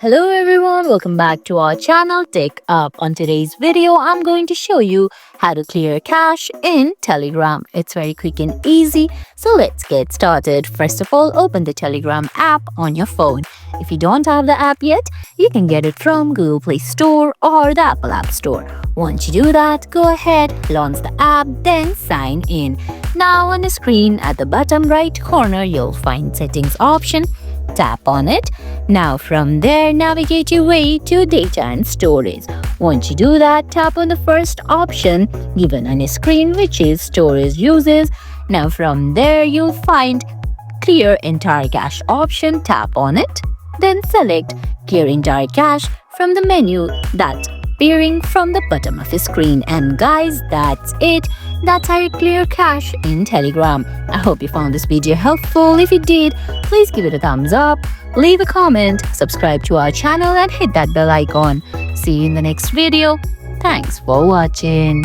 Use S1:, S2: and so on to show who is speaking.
S1: Hello everyone, welcome back to our channel TechUp. On today's video, I'm going to show you how to clear cache in Telegram. It's very quick and easy, so let's get started. First of all, open the Telegram app on your phone. If you don't have the app yet, you can get it from Google Play Store or the Apple App Store. Once you do that, go ahead, launch the app, then sign in. Now on the screen at the bottom right corner, you'll find settings option. Tap on it. Now from there, navigate your way to data and storage. Once you do that, tap on the first option given on your screen, which is storage uses. Now from there, you'll find clear entire cache option. Tap on it. Then select clear entire cache from the menu that's appearing from the bottom of your screen. And guys, that's it. That's how you clear cache in Telegram. I hope you found this video helpful. If you did, please give it a thumbs up, leave a comment, subscribe to our channel and hit that bell icon. See you in the next video. Thanks for watching.